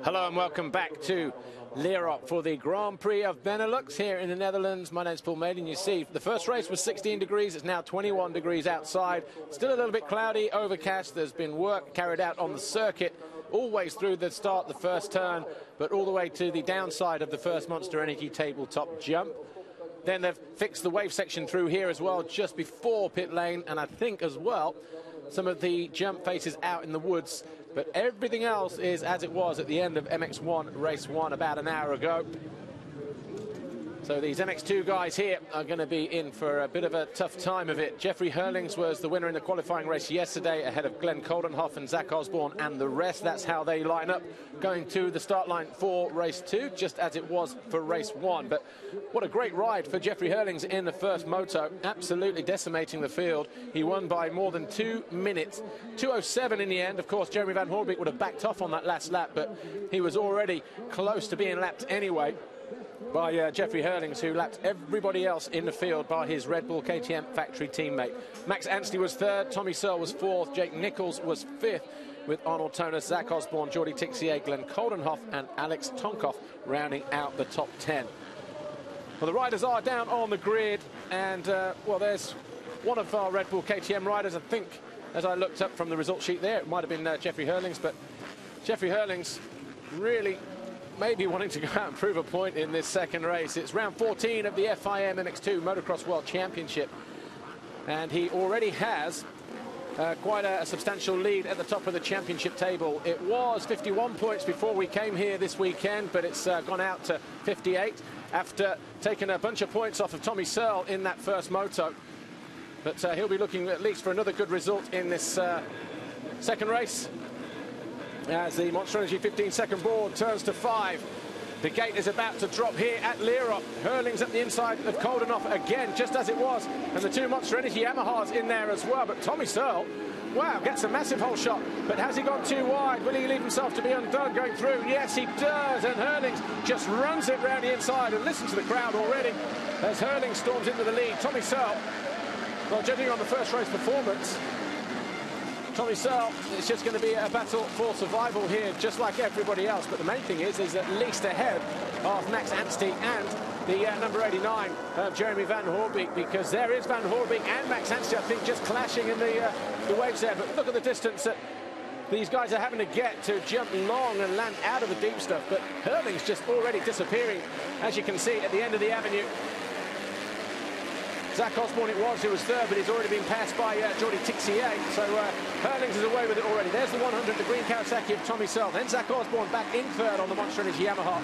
Hello and welcome back to Lierop for the Grand Prix of Benelux here in the Netherlands. My name's Paul Maiden. You see, the first race was 16 degrees. It's now 21 degrees outside. Still a little bit cloudy, overcast. There's been work carried out on the circuit always through the start, the first turn, but all the way to the downside of the first Monster Energy tabletop jump. Then they've fixed the wave section through here as well, just before pit lane, and I think as well some of the jump faces out in the woods. But everything else is as it was at the end of MX1 race 1 about an hour ago. So these MX2 guys here are going to be in for a bit of a tough time of it. Jeffrey Hurlings was the winner in the qualifying race yesterday, ahead of Glenn Coldenhoff and Zach Osborne and the rest. That's how they line up going to the start line for race 2, just as it was for race 1. But what a great ride for Jeffrey Hurlings in the first moto, absolutely decimating the field. He won by more than 2 minutes, 2:07 in the end. Of course, Jeremy Van Hoorbeek would have backed off on that last lap, but he was already close to being lapped anyway by Jeffrey Hurlings, who lapped everybody else in the field by his Red Bull KTM factory teammate. Max Anstey was third, Tommy Searle was fourth, Jake Nichols was fifth, with Arnold Tonis, Zach Osborne, Jordi Tixier, Glenn Coldenhoff and Alex Tonkoff rounding out the top 10. Well, the riders are down on the grid, and well, there's one of our Red Bull KTM riders. I think, as I looked up from the result sheet there, it might have been Jeffrey Hurlings, but Jeffrey Hurlings really maybe wanting to go out and prove a point in this second race. It's round 14 of the FIM MX2 Motocross World Championship, and he already has quite a substantial lead at the top of the championship table. It was 51 points before we came here this weekend, but it's gone out to 58 after taking a bunch of points off of Tommy Searle in that first moto. But he'll be looking at least for another good result in this second race, as the Monster Energy 15-second board turns to 5. The gate is about to drop here at Lierop. Hurlings at the inside of Coldenhoff again, just as it was. And the two Monster Energy Yamahas in there as well. But Tommy Searle, wow, gets a massive hole shot. But has he gone too wide? Will he leave himself to be undone going through? Yes, he does. And Hurlings just runs it round the inside. And listen to the crowd already as Hurlings storms into the lead. Tommy Searle, well, judging on the first race performance, Tommy Searle, it's just going to be a battle for survival here, just like everybody else. But the main thing is at least ahead of Max Anstey and the number 89, Jeremy Van Hoorbeek, because there is Van Hoorbeek and Max Anstey, I think, just clashing in the waves there. But look at the distance that these guys are having to get to jump long and land out of the deep stuff. But Hurlings just already disappearing, as you can see, at the end of the avenue. Zach Osborne it was who was third, but he's already been passed by Jordi Tixier. So Hurlings is away with it already. There's the 100, the green Kawasaki of Tommy Searle. Then Zach Osborne back in third on the Monster Energy Yamaha.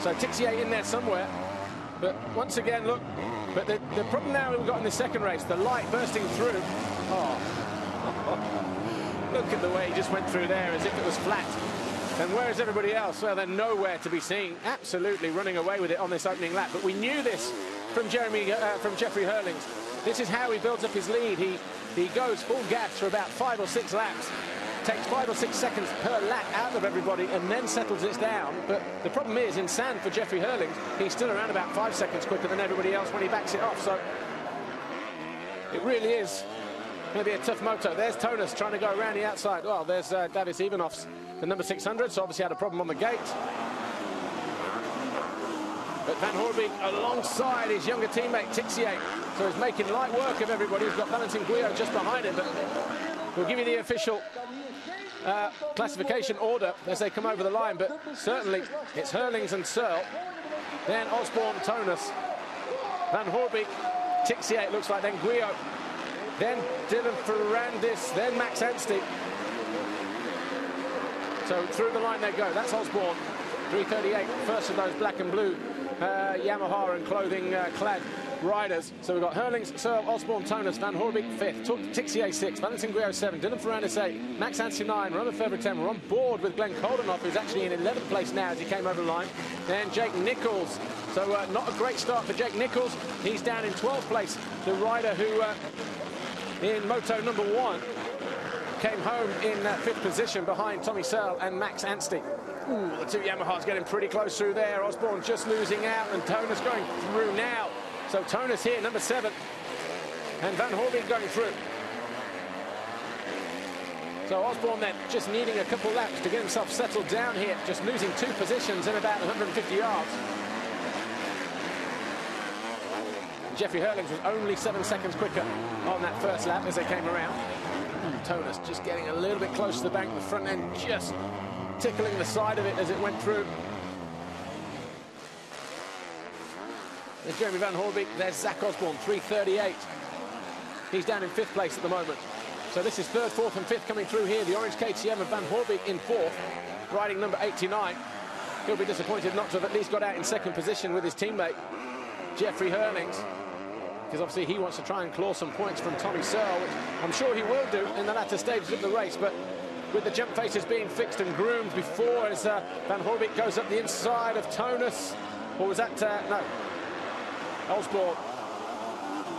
So Tixier in there somewhere. But once again, look, but the problem now we've got in the second race, the light bursting through. Oh, look at the way he just went through there as if it was flat. And where is everybody else? Well, they're nowhere to be seen. Absolutely running away with it on this opening lap. But we knew this from Jeffrey Hurlings. This is how he builds up his lead. He goes full gas for about 5 or 6 laps, takes 5 or 6 seconds per lap out of everybody, and then settles it down. But the problem is, in sand for Jeffrey Hurlings, he's still around about 5 seconds quicker than everybody else when he backs it off. So it really is going to be a tough moto. There's Tonis trying to go around the outside. Well, there's Davis Ivanovs, the number 600, so obviously had a problem on the gate. But Van Hoorbeek alongside his younger teammate Tixier, so he's making light work of everybody. He's got Valentin Guillot just behind him, but we'll give you the official classification order as they come over the line. But certainly it's Hurlings and Searle, then Osborne, Tonis, Van Hoorbeek, Tixier, it looks like, then Guillot, then Dylan Ferrandis, then Max Anstey. So through the line they go. That's Osborne, 338, first of those black and blue Yamaha and clothing clad riders. So we've got Hurlings, Searle, Osborne, Tonis, Van Hoorbeek 5th, Tixier 6th, Valentin Guillot 7th, Dylan Ferrandis 8th, Max Anstey 9, Roman Febvre 10. We're on board with Glenn Coldenhoff, who's actually in 11th place now as he came over the line. Then Jake Nichols. So not a great start for Jake Nichols. He's down in 12th place. The rider who in moto number 1 came home in 5th position behind Tommy Searle and Max Anstey. Ooh, the two Yamahas getting pretty close through there. Osborne just losing out, and Tonis going through now. So Tonis here, number 7, and Van Hoorbeek going through. So Osborne then just needing a couple laps to get himself settled down here, just losing 2 positions in about 150 yards. Jeffrey Hurlings was only 7 seconds quicker on that first lap as they came around. Tonus just getting a little bit close to the bank, the front end just tickling the side of it as it went through. There's Jeremy Van Hoorbeek, there's Zach Osborne, 3:38. He's down in 5th place at the moment. So this is 3rd, 4th and 5th coming through here. The orange KTM of Van Hoorbeek in 4th, riding number 89. He'll be disappointed not to have at least got out in 2nd position with his teammate, Jeffrey Hurlings, because obviously he wants to try and claw some points from Tommy Searle, which I'm sure he will do in the latter stages of the race. But with the jump faces being fixed and groomed before, as Van Hoorbeek goes up the inside of Tonus, or was that, no, Osborne.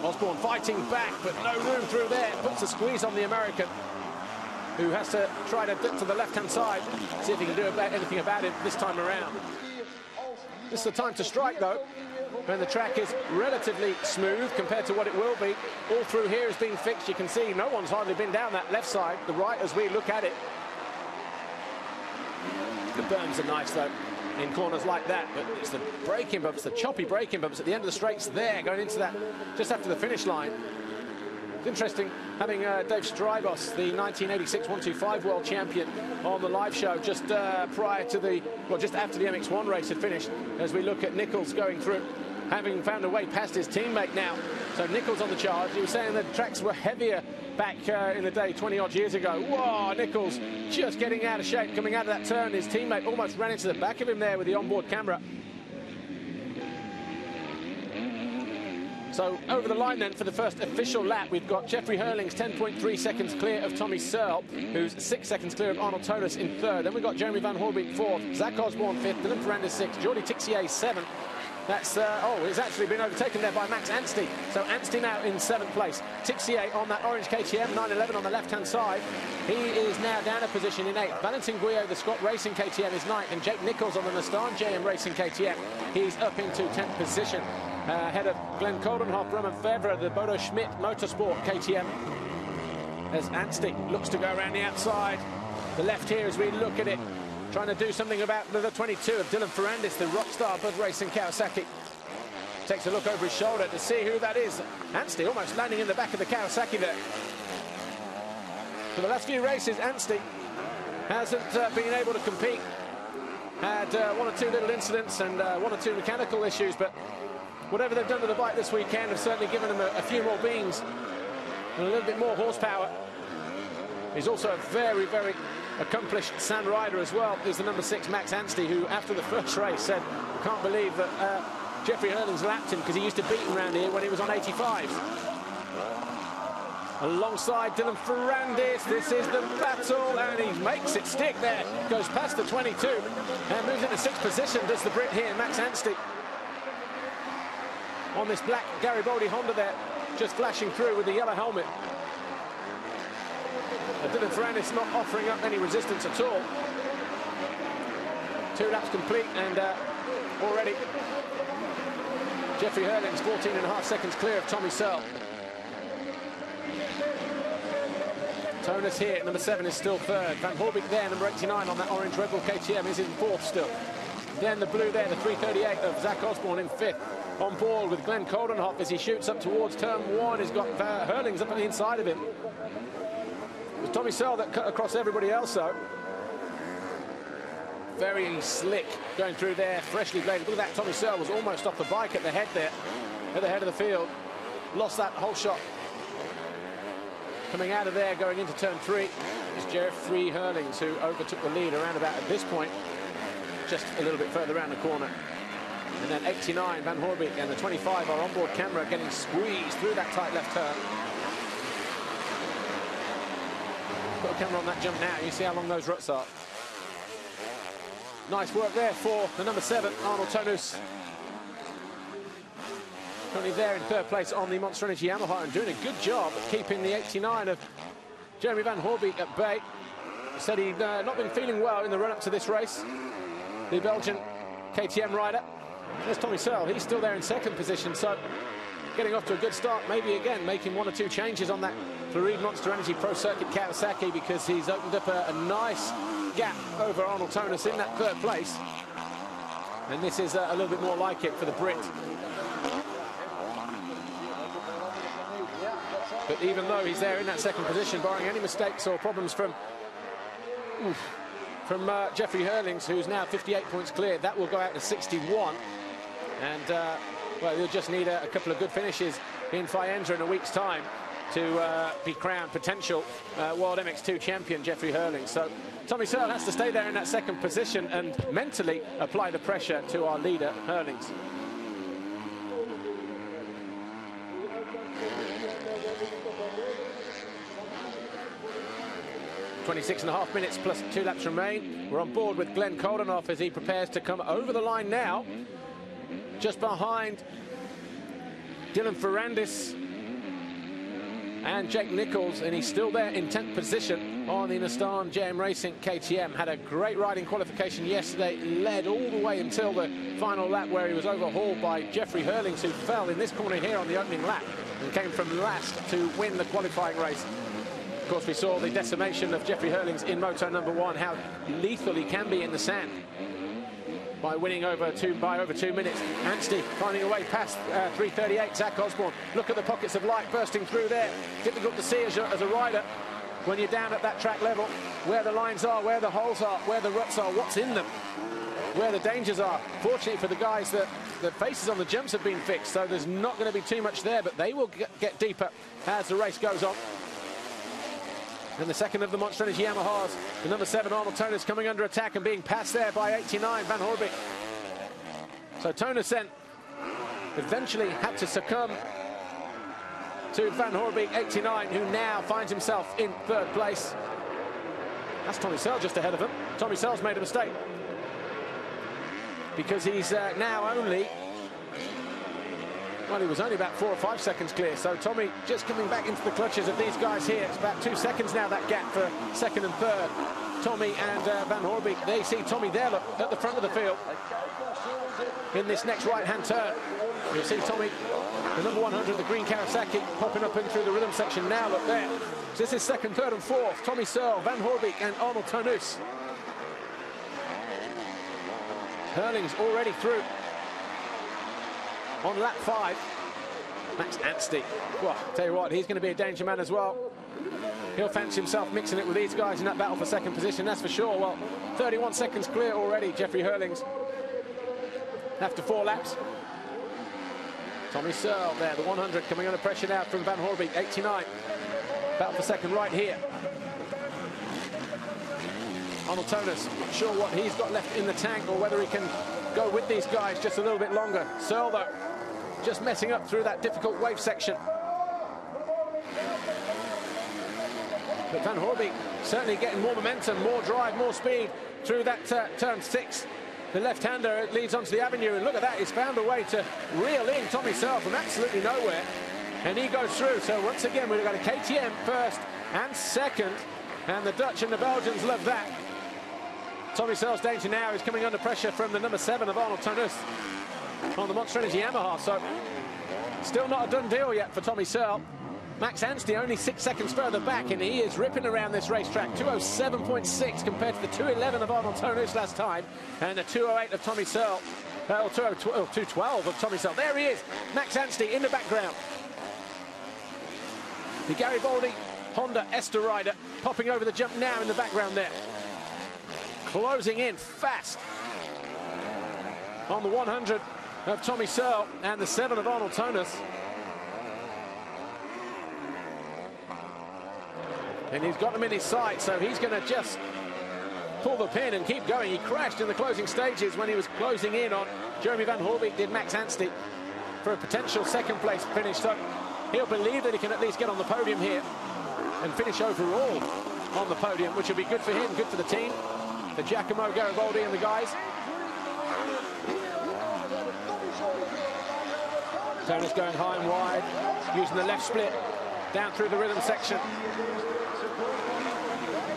Osborne fighting back, but no room through there. Puts a squeeze on the American, who has to try to dip to the left-hand side, see if he can do anything about it this time around. This is the time to strike, though, when the track is relatively smooth compared to what it will be. All through here is being fixed. You can see no one's hardly been down that left side, the right, as we look at it. The berms are nice, though, in corners like that, but it's the braking bumps, the choppy braking bumps at the end of the straights there, going into that just after the finish line. It's interesting having Dave Strybos, the 1986 125 world champion, on the live show just prior to the, well, just after the MX1 race had finished, as we look at Nichols going through, having found a way past his teammate now. So Nichols on the charge. He was saying that tracks were heavier back in the day, 20-odd years ago. Whoa, Nichols just getting out of shape, coming out of that turn. His teammate almost ran into the back of him there with the onboard camera. So over the line then for the first official lap, we've got Jeffrey Hurlings 10.3 seconds clear of Tommy Searle, who's 6 seconds clear of Arnold Tonus in 3rd. Then we've got Jeremy Van Hoorbeek 4th, Zach Osborne 5th, Dylan Ferrandis 6th, Jordi Tixier 7th. That's, it's actually been overtaken there by Max Anstey. So Anstey now in 7th place. Tixier on that orange KTM, 911 on the left-hand side. He is now down a position in 8th. Valentin Guyot, the Scott Racing KTM, is 9th. And Jake Nichols on the Nastan JM Racing KTM, he's up into 10th position. Ahead of Glenn Coldenhoff, Roman Fevre, the Bodo Schmidt Motorsport KTM. As Anstey looks to go around the outside. The left here as we look at it. Trying to do something about the 22 of Dylan Ferrandis, the Rockstar Bud Racing Kawasaki. Takes a look over his shoulder to see who that is. Anstey almost landing in the back of the Kawasaki there. For the last few races, Anstey hasn't been able to compete. Had 1 or 2 little incidents and 1 or 2 mechanical issues, but whatever they've done to the bike this weekend have certainly given him a few more beans and a little bit more horsepower. He's also a very, very accomplished sand rider as well. Is the number 6 Max Anstey, who after the first race said, I can't believe that Jeffrey Hurlings lapped him because he used to beat him around here when he was on 85. Alongside Dylan Ferrandis, this is the battle, and he makes it stick there. Goes past the 22 and moves into 6th position, does the Brit here, Max Anstey. On this black Garibaldi Honda there, just flashing through with the yellow helmet. Dylan Ferrandis not offering up any resistance at all. 2 laps complete, and already Jeffrey Hurlings 14.5 seconds clear of Tommy Searle. Tonus here, number 7 is still 3rd. Van Hoorbeek there, number 89 on that orange Red Bull KTM, is in 4th still. Then the blue there, the 338 of Zach Osborne in 5th. On board with Glenn Coldenhoff as he shoots up towards turn 1. He's got Hurlings up on the inside of him. It was Tommy Searle that cut across everybody else, though. Very slick going through there, freshly bladed. Look at that, Tommy Searle was almost off the bike at the head there, at the head of the field. Lost that whole shot. Coming out of there, going into turn 3, is Jeffrey Hurlings, who overtook the lead around about at this point, just a little bit further around the corner. And then 89, Van Hoorbeek, and the 25, our onboard camera, getting squeezed through that tight left turn. Put a camera on that jump now, you see how long those ruts are. Nice work there for the number 7, Arnold Tonus. Currently there in 3rd place on the Monster Energy Yamaha, and doing a good job of keeping the 89 of Jeremy Van Hoorbeek at bay. He said he'd not been feeling well in the run-up to this race. The Belgian KTM rider. There's Tommy Searle, he's still there in 2nd position, so getting off to a good start. Maybe again making 1 or 2 changes on that Fluid Monster Energy Pro Circuit Kawasaki, because he's opened up a nice gap over Arnold Tonus in that 3rd place. And this is a little bit more like it for the Brit. But even though he's there in that 2nd position, barring any mistakes or problems from Jeffrey Hurlings, who's now 58 points clear, that will go out to 61. And well, he'll just need a couple of good finishes in Faenza in a week's time to be crowned potential World MX2 champion, Jeffrey Hurlings. So Tommy Searle has to stay there in that 2nd position and mentally apply the pressure to our leader, Hurlings. .26.5 minutes plus 2 laps remain. We're on board with Glenn Koldenoff as he prepares to come over the line now, just behind Dylan Ferrandis and Jake Nichols, and he's still there in 10th position on the Nissan JM Racing KTM. Had a great ride in qualification yesterday, led all the way until the final lap, where he was overhauled by Jeffrey Hurlings, who fell in this corner here on the opening lap and came from last to win the qualifying race. Of course, we saw the decimation of Jeffrey Hurlings in moto number 1, how lethal he can be in the sand by winning over 2 minutes. Anstey finding a way past 3:38. Zach Osborne. Look at the pockets of light bursting through there. Difficult to see as a rider when you're down at that track level, where the lines are, where the holes are, where the ruts are, what's in them, where the dangers are. Fortunately for the guys, the faces on the jumps have been fixed, so there's not going to be too much there, but they will get deeper as the race goes on. And the 2nd of the Monster Energy Yamahas, the number 7 Arnold Tonus, coming under attack and being passed there by 89 Van Hoorbeek. So Tonus then eventually had to succumb to Van Hoorbeek, 89, who now finds himself in 3rd place. That's Tommy Searle just ahead of him. Tommy Searle's made a mistake, because he's now only, well, he was only about 4 or 5 seconds clear. So Tommy just coming back into the clutches of these guys here. It's about 2 seconds now, that gap for 2nd and 3rd. Tommy and Van Hoorbeek. They see Tommy there, look, at the front of the field in this next right-hand turn. You'll see Tommy, the number 100, the green Kawasaki, popping up in through the rhythm section now. Look there. So this is 2nd, 3rd and 4th. Tommy Searle, Van Hoorbeek and Arnold Tonus. Hurlings already through on lap 5. Max Anstey, well, tell you what, he's going to be a danger man as well. He'll fancy himself mixing it with these guys in that battle for 2nd position, that's for sure. Well, 31 seconds clear already, Jeffrey Hurlings, after 4 laps. Tommy Searle there, the 100, coming under pressure now from Van Hoorbeek, 89. Battle for 2nd right here. Arnold Tonus, not sure what he's got left in the tank, or whether he can go with these guys just a little bit longer. Searle, though, just messing up through that difficult wave section. But Van Hoorbeek certainly getting more momentum, more drive, more speed through that turn 6. The left-hander leads onto the avenue, and look at that, he's found a way to reel in Tommy Searle from absolutely nowhere, and he goes through. So once again, we've got a KTM 1st and 2nd, and the Dutch and the Belgians love that. Tommy Searle's danger now is coming under pressure from the number 7 of Arnold Tonus on the Monster Energy Yamaha. So still not a done deal yet for Tommy Searle. Max Anstey only 6 seconds further back, and he is ripping around this racetrack. 2:07.6 compared to the 2:11 of Arnold Tonus last time, and the 2:08 of Tommy Searle, or 2:12 of Tommy Searle. There he is, Max Anstey in the background. The Garibaldi Honda Esther rider popping over the jump now in the background there. Closing in fast on the 100 of Tommy Searle and the 7 of Arnold Tonus. And he's got them in his sight, so he's going to just pull the pin and keep going. He crashed in the closing stages when he was closing in on Jeremy Van Hoorbeek, did Max Anstey, for a potential 2nd place finish. So he'll believe that he can at least get on the podium here and finish overall on the podium, which will be good for him, good for the team, the Giacomo Garibaldi and the guys. Tonus going high and wide, using the left split down through the rhythm section.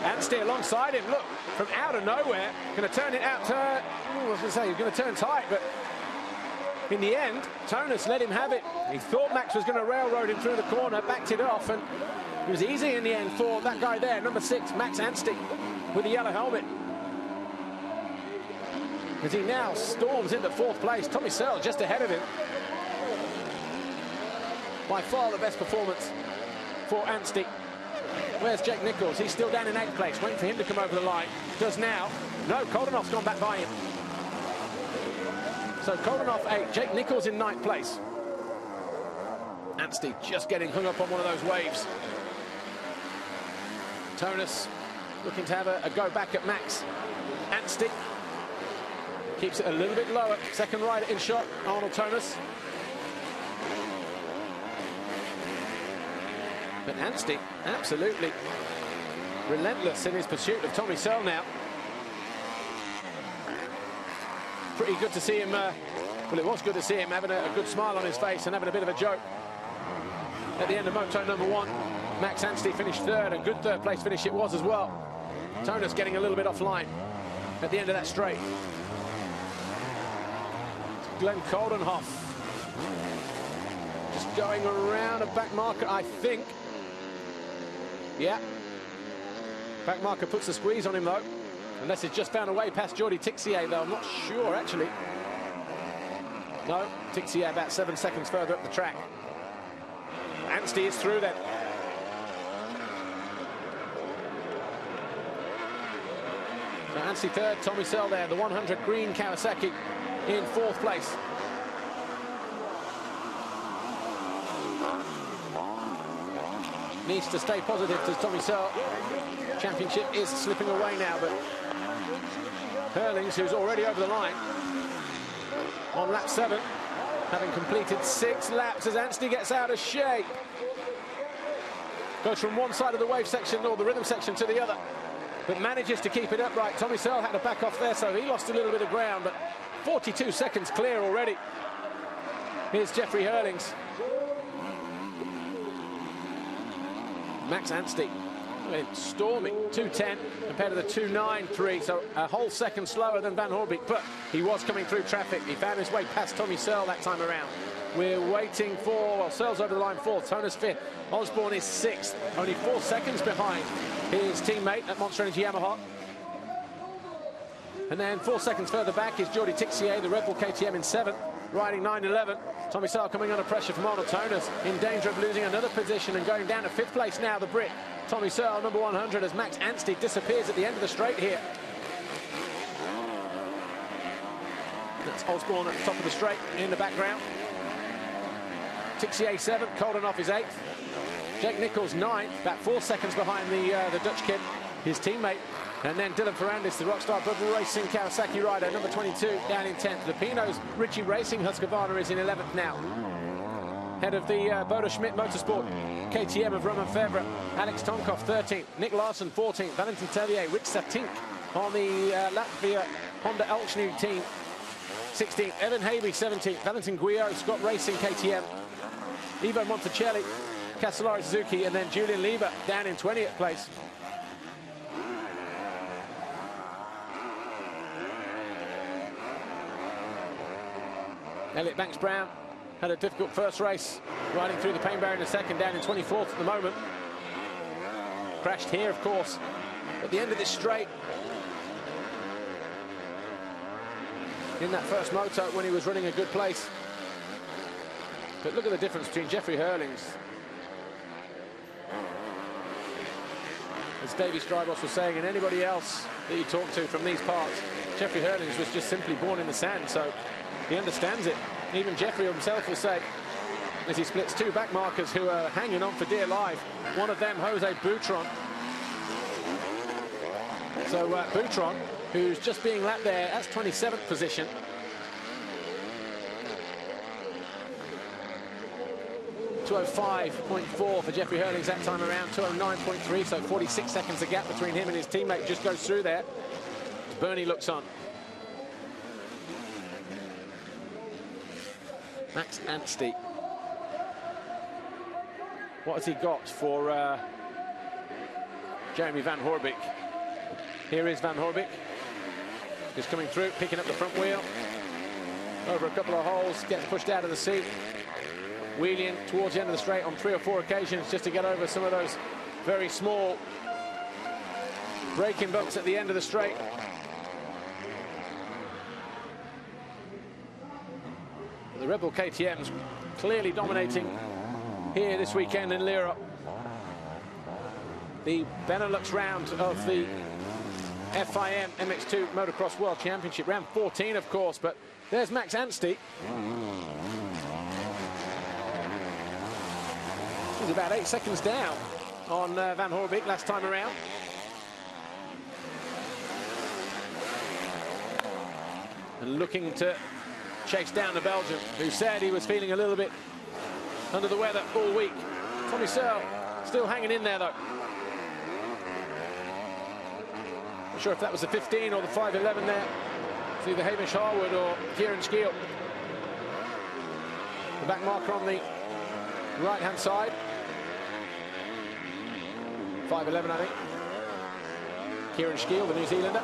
Anstey alongside him, look, from out of nowhere, going to turn it out, I was going to say he's going to turn tight, but In the end, Tonus let him have it. He thought Max was going to railroad him through the corner, backed it off, and it was easy in the end for that guy there, number 6, Max Anstey, with the yellow helmet. As he now storms into 4th place, Tommy Searle just ahead of him. By far the best performance for Anstey. Where's Jake Nichols? He's still down in 8th place, waiting for him to come over the line. Does now. No, Koldenhoff's gone back by him. So Koldenhoff 8, Jake Nichols in 9th place. Anstey just getting hung up on one of those waves. Tonus looking to have a go back at Max. Anstey keeps it a little bit lower. Second rider in shot, Arnold Tonus. But Anstey absolutely relentless in his pursuit of Tommy Searle now. Pretty good to see him, well, it was good to see him having a good smile on his face and having a bit of a joke. At the end of moto number 1, Max Anstey finished 3rd, and good 3rd place finish it was as well. Tonus getting a little bit offline at the end of that straight. Glenn Koldenhoff just going around a back marker, I think. Yeah. Back marker puts the squeeze on him, though. Unless he's just found a way past Jordi Tixier, though. I'm not sure, actually. No, Tixier about 7 seconds further up the track. Anstey is through then. So Anstey 3rd, Tommy Searle there. The 100 green Kawasaki in 4th place. Needs to stay positive to Tommy Searle. Championship is slipping away now, but Hurlings, who's already over the line on lap 7, having completed 6 laps as Anstey gets out of shape. Goes from one side of the wave section, or the rhythm section, to the other, but manages to keep it upright. Tommy Searle had to back off there, so he lost a little bit of ground, but 42 seconds clear already. Here's Jeffrey Hurlings. Max Anstey went storming, 2:10 compared to the 2:9.3, so a whole second slower than Van Hoorbeek, but he was coming through traffic. He found his way past Tommy Searle that time around. We're waiting for, well, Searle's over the line 4th, Tonus 5th, Osborne is 6th, only 4 seconds behind his teammate at Monster Energy Yamaha. And then 4 seconds further back is Jordi Tixier, the Red Bull KTM, in 7th, riding 9:11. Tommy Searle coming under pressure from Arnold Tonus, in danger of losing another position and going down to 5th place now, the Brit. Tommy Searle, number 100, as Max Anstey disappears at the end of the straight here. That's Osborne at the top of the straight in the background. Tixier 7th, Koldenhoff is 8th. Jake Nichols 9th, about 4 seconds behind the Dutch kid, his teammate. And then Dylan Ferrandis, the Rockstar Bubble Racing Kawasaki rider, number 22, down in 10th. The Pino's Richie Racing Husqvarna is in 11th now. Head of the Bodo Schmidt Motorsport KTM of Roman Febvre, Alex Tonkov 13th, Nick Larson 14th, Valentin Tellier, Rick Satink on the Latvia Honda Alchnu team 16th, Evan Havey 17th, Valentin Guillot, Scott Racing KTM, Ivo Monticelli, Castellari Suzuki, and then Julian Lieber down in 20th place. Elliot Banks-Brown had a difficult first race, riding through the pain barrier in the second, down in 24th at the moment. Crashed here, of course, at the end of this straight. In that first moto when he was running a good place. But look at the difference between Jeffrey Hurlings. As Davey Strybos was saying, and anybody else that you talk to from these parts, Jeffrey Hurlings was just simply born in the sand, so he understands it. Even Jeffrey himself will say, as he splits 2 back markers who are hanging on for dear life. One of them, Jose Boutron. So Boutron, who's just being lapped there, that's 27th position. .205.4 for Jeffrey Hurlings that time around, 209.3, so 46 seconds a gap between him and his teammate. Just goes through there. Bernie looks on. Max Anstey. What has he got for Jeremy Van Hoorbeek? Here is Van Hoorbeek. Just coming through, picking up the front wheel. over a couple of holes, gets pushed out of the seat, wheeling towards the end of the straight on 3 or 4 occasions just to get over some of those very small braking bumps at the end of the straight. The Red Bull KTM's clearly dominating here this weekend in Lierop. The Benelux round of the FIM MX2 Motocross World Championship, round 14 of course, but there's Max Anstey. He's about 8 seconds down on Van Hoorbeek last time around. And looking to chase down the Belgian, who said he was feeling a little bit under the weather all week. Tommy Searle still hanging in there though. Not sure if that was the 15 or the 5.11 there. It's either Hamish Harwood or Kieran Scheel. The back marker on the right-hand side. 5.11, I think. Kieran Scheel, the New Zealander.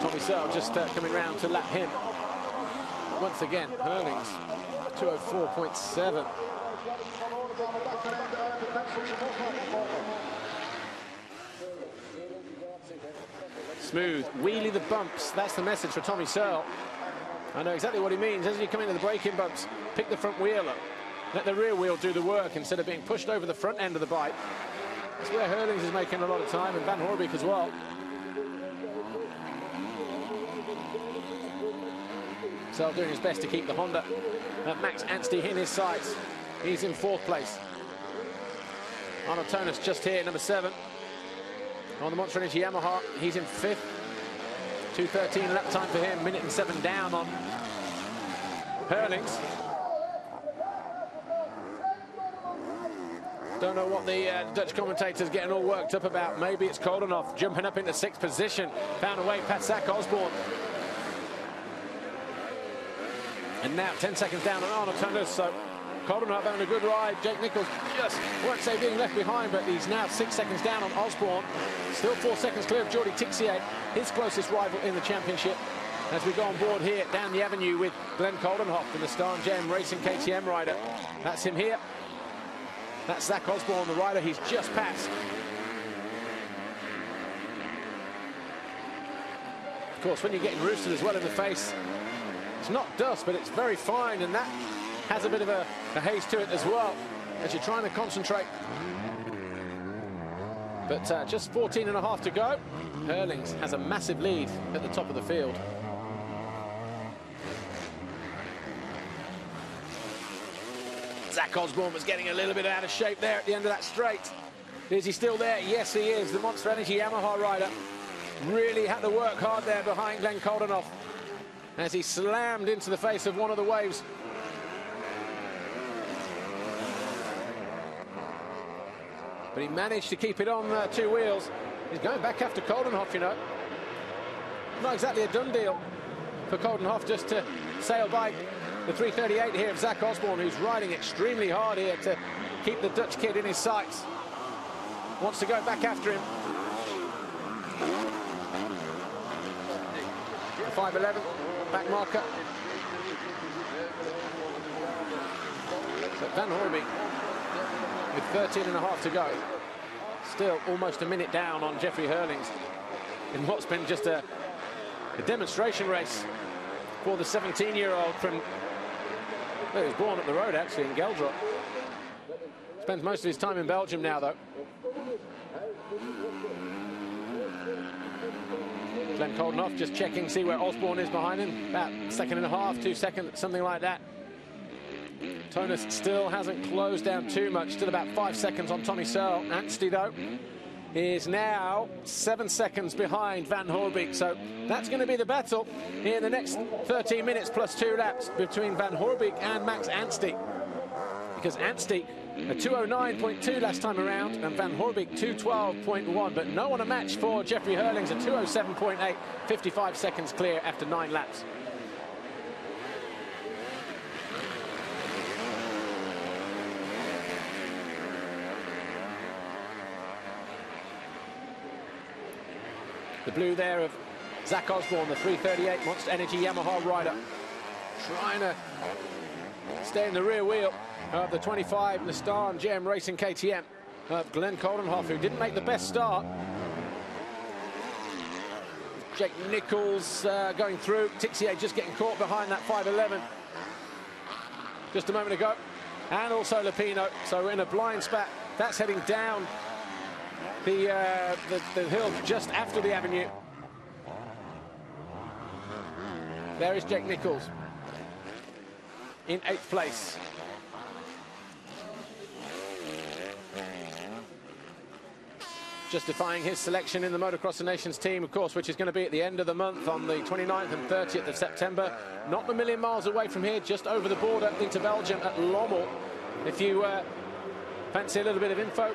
Tommy Searle just coming round to lap him. Once again, Hurlings, 204.7. Smooth, wheelie the bumps. That's the message for Tommy Searle. I know exactly what he means. As you come into the braking bumps, pick the front wheel up. Let the rear wheel do the work instead of being pushed over the front end of the bike. That's where Hurlings is making a lot of time, and Van Hoorbeek as well. So doing his best to keep the Honda Max Anstey in his sights. He's in 4th place. Arnold Tonus just here, number 7. On the Monster Energy Yamaha, he's in 5th. 2:13 lap time for him, 1:07 down on Hurlings. Don't know what the Dutch commentators getting all worked up about. Maybe it's Koldenhoff jumping up into 6th position. Found a way past Zach Osborne. And now 10 seconds down on Arnold Tonus. So Koldenhoff having a good ride. Jake Nichols just won't say being left behind, but he's now 6 seconds down on Osborne. Still 4 seconds clear of Jordi Tixier, his closest rival in the championship. As we go on board here down the avenue with Glenn Koldenhoff, the Star and Gem Racing KTM rider. That's him here. That's Zach Osborne, the rider he's just passed. Of course, when you're getting roosted as well in the face, it's not dust, but it's very fine, and that has a bit of a haze to it as well, as you're trying to concentrate. But just 14.5 to go. Hurlings has a massive lead at the top of the field. Zach Osborne was getting a little bit out of shape there at the end of that straight. Is he still there? Yes, he is. The Monster Energy Yamaha rider really had to work hard there behind Glenn Koldenhoff as he slammed into the face of one of the waves. But he managed to keep it on 2 wheels. He's going back after Koldenhoff, you know. Not exactly a done deal for Koldenhoff just to sail by the 338 here of Zach Osborne, who's riding extremely hard here to keep the Dutch kid in his sights. Wants to go back after him. The 5.11 back marker. But Van Hoorbeek with 13.5 to go. Still almost a minute down on Jeffrey Hurlings in what's been just a demonstration race for the 17-year-old from, well, he was born up the road actually in Geldrop. Spends most of his time in Belgium now though. Glenn Koldenhoff just checking, see where Osborne is behind him. About 1.5, 2 seconds, something like that. Tonus still hasn't closed down too much, still about 5 seconds on Tommy Searle. Anstey, though, is now 7 seconds behind Van Hoorbeek. So that's going to be the battle in the next 13 minutes plus 2 laps between Van Hoorbeek and Max Anstey. Because Anstey, a 209.2 last time around, and Van Hoorbeek 212.1. But no one a match for Jeffrey Hurlings, a 207.8, 55 seconds clear after 9 laps. The blue there of Zach Osborne, the 338 Monster Energy Yamaha rider, trying to stay in the rear wheel of the 25 Nissan GM Racing KTM of Glenn Coldenhoff, who didn't make the best start. Jake Nichols going through. Tixier just getting caught behind that 511 just a moment ago. And also Lupino. So we're in a blind spot. That's heading down the hill just after the avenue. There is Jake Nichols in 8th place. Justifying his selection in the Motocross of Nations team, of course, which is going to be at the end of the month on the 29th and 30th of September. Not a million miles away from here, just over the border into Belgium at Lommel. If you fancy a little bit of info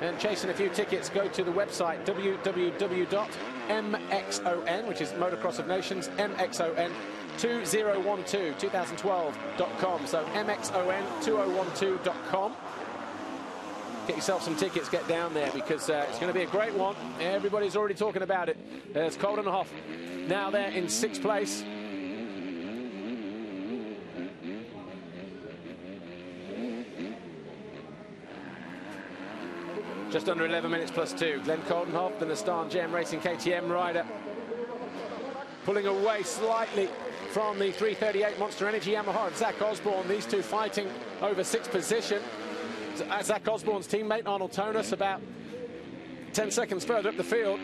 and chasing a few tickets, go to the website www.mxon, which is Motocross of Nations, MXON 2012.com. So MXON2012.com. Get yourself some tickets, get down there, because it's going to be a great one. Everybody's already talking about it. There's Coldenhoff now there in 6th place. Just under 11 minutes plus 2. Glenn Coldenhoff, the Nissan GM Racing KTM rider, pulling away slightly from the 338 Monster Energy Yamaha of Zach Osborne. These two fighting over 6th position. Zach Osborne's teammate Arnold Tonus about 10 seconds further up the field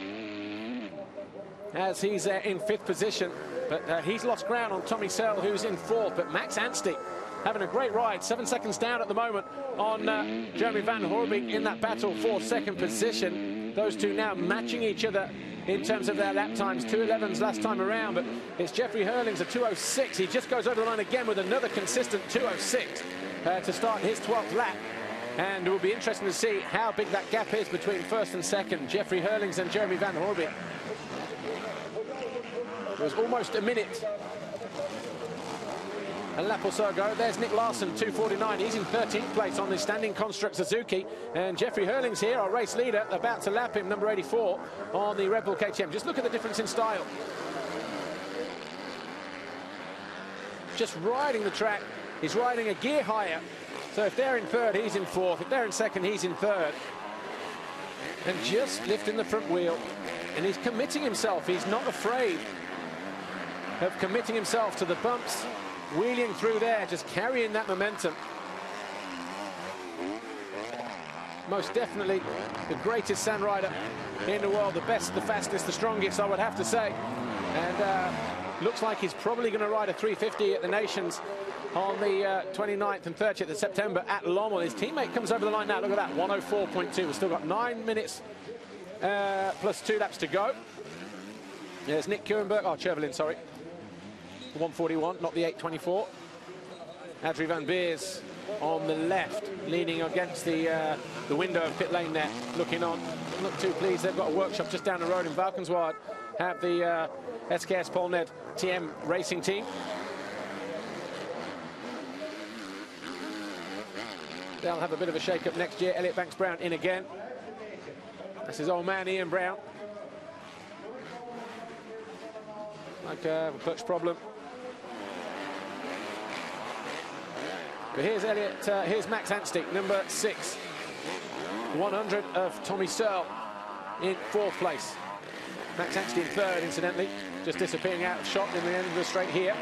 as he's in 5th position, but he's lost ground on Tommy Sell, who's in 4th. But Max Anstey having a great ride, 7 seconds down at the moment on Jeremy Van Hoorbeek in that battle for 2nd position. Those two now matching each other in terms of their lap times. 2:11s last time around, but it's Jeffrey Hurling's a 2:06. He just goes over the line again with another consistent 2:06 to start his 12th lap. And it will be interesting to see how big that gap is between 1st and 2nd. Jeffrey Hurlings and Jeremy Van Hoorbeek. It was almost a minute. A lap or so ago. There's Nick Larson, 2:49. He's in 13th place on the standing construct Suzuki. And Jeffrey Hurlings here, our race leader, about to lap him, number 84, on the Red Bull KTM. Just look at the difference in style. Just riding the track. He's riding a gear higher. So if they're in 3rd, he's in 4th. If they're in 2nd, he's in 3rd. And just lifting the front wheel. And he's committing himself. He's not afraid of committing himself to the bumps, wheeling through there, just carrying that momentum. Most definitely the greatest sand rider in the world. The best, the fastest, the strongest, I would have to say. And looks like he's probably going to ride a 350 at the Nations on the 29th and 30th of September at Lommel. His teammate comes over the line now. Look at that, 1:04.2. We've still got 9 minutes plus 2 laps to go. There's Nick Kurenberg, Chervelin, sorry. 1:41, not the 8:24. Adrie van Beers on the left, leaning against the window of pit lane there, looking on. Not too pleased. They've got a workshop just down the road in Valkenswaard. Have the SKS Polned TM racing team. They'll have a bit of a shake-up next year. Elliot Banks-Brown in again. That's his old man, Ian Brown. Like a clutch problem. But here's Elliot, here's Max Anstey, number 6. 100 of Tommy Searle in 4th place. Max Anstey in 3rd, incidentally. Just disappearing out of shot in the end of the straight here.